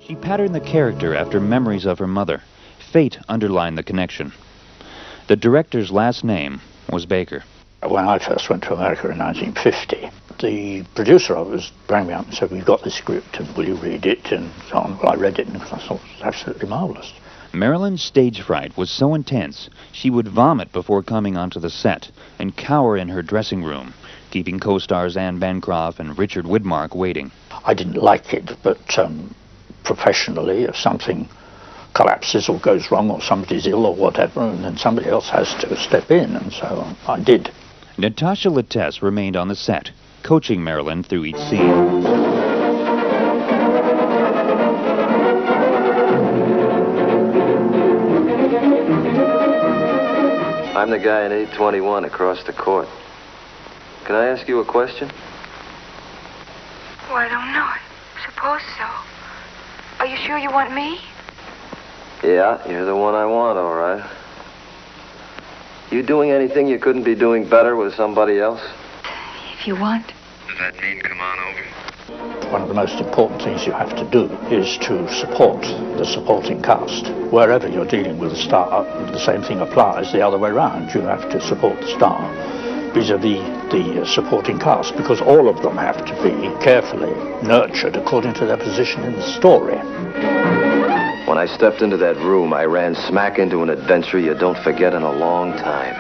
She patterned the character after memories of her mother. Fate underlined the connection. The director's last name was Baker. When I first went to America in 1950, the producer of it rang me up and said, "We've got this script, and will you read it?" And so on. Well, I read it, and I thought it was absolutely marvelous. Marilyn's stage fright was so intense, she would vomit before coming onto the set and cower in her dressing room, keeping co-stars Anne Bancroft and Richard Widmark waiting. I didn't like it, but professionally, if something collapses or goes wrong or somebody's ill or whatever, and then somebody else has to step in, and so I did. Natasha Lattès remained on the set, coaching Marilyn through each scene. I'm the guy in 821 across the court. Can I ask you a question? Oh, I don't know. I suppose so. Are you sure you want me? Yeah, you're the one I want, all right. You doing anything you couldn't be doing better with somebody else? If you want. Does that mean come on over? One of the most important things you have to do is to support the supporting cast. Wherever you're dealing with a star, the same thing applies the other way around. You have to support the star vis-a-vis the supporting cast, because all of them have to be carefully nurtured according to their position in the story. When I stepped into that room, I ran smack into an adventure you don't forget in a long time.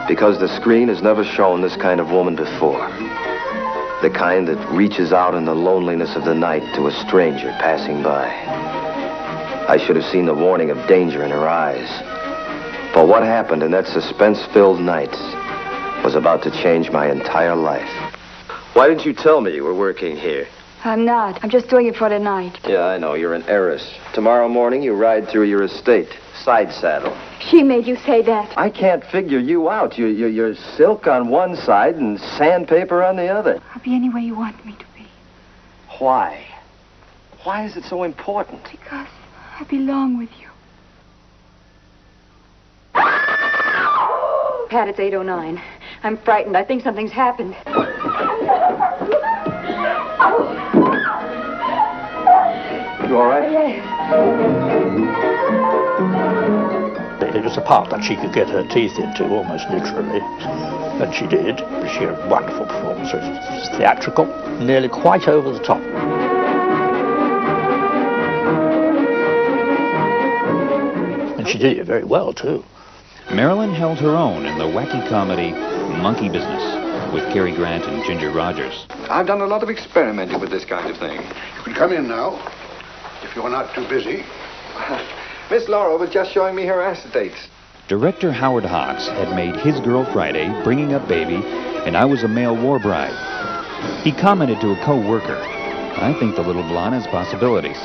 Because the screen has never shown this kind of woman before. The kind that reaches out in the loneliness of the night to a stranger passing by. I should have seen the warning of danger in her eyes. But what happened in that suspense-filled night was about to change my entire life. Why didn't you tell me you were working here? I'm not. I'm just doing it for tonight. Yeah, I know. You're an heiress. Tomorrow morning, you ride through your estate. Side saddle. She made you say that. I can't figure you out. You're silk on one side and sandpaper on the other. I'll be any way you want me to be. Why? Why is it so important? Because I belong with you. Pat, it's 8:09. I'm frightened. I think something's happened. You all right? Yes. It was a part that she could get her teeth into, almost literally. And she did. She had a wonderful performance. It was theatrical, nearly quite over the top. And she did it very well, too. Marilyn held her own in the wacky comedy Monkey Business with Cary Grant and Ginger Rogers. I've done a lot of experimenting with this kind of thing. You can come in now, if you're not too busy. Miss Laura was just showing me her acetate. Director Howard Hawks had made His Girl Friday, Bringing Up Baby, and I Was a Male War Bride. He commented to a co-worker, "I think the little blonde has possibilities."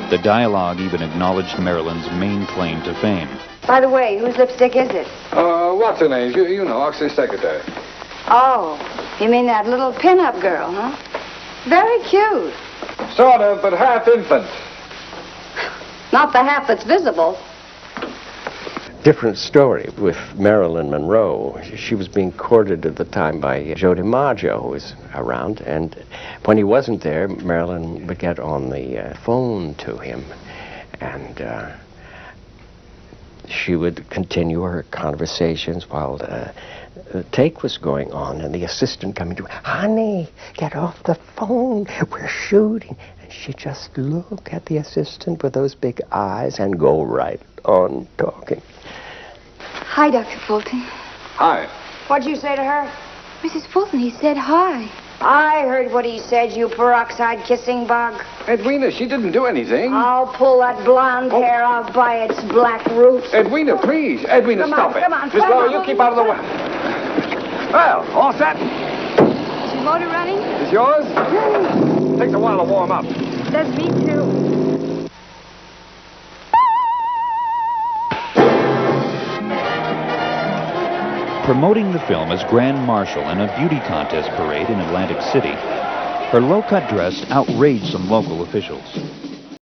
The dialogue even acknowledged Marilyn's main claim to fame. By the way, whose lipstick is it? What's her name? You know, Oxley's secretary. Oh, you mean that little pin-up girl, huh? Very cute. Sort of, but half infant. Not the half that's visible. Different story with Marilyn Monroe. She was being courted at the time by Joe DiMaggio, who was around, and when he wasn't there, Marilyn would get on the phone to him, and she would continue her conversations while the take was going on, and the assistant coming to her, "Honey, get off the phone, we're shooting." And she'd just look at the assistant with those big eyes and go right on talking. Hi, Dr. Fulton. Hi. What'd you say to her? Mrs. Fulton, he said hi. I heard what he said, you peroxide kissing bug. Edwina, she didn't do anything. I'll pull that blonde hair off by its black roots. Edwina, please. Edwina, Come stop on, it. come on, Miss come Laura, on. you keep out of the way. Well, all set. Is your motor running? Is yours? Takes a while to warm up. Does me too. Promoting the film as Grand Marshal in a beauty contest parade in Atlantic City, her low-cut dress outraged some local officials.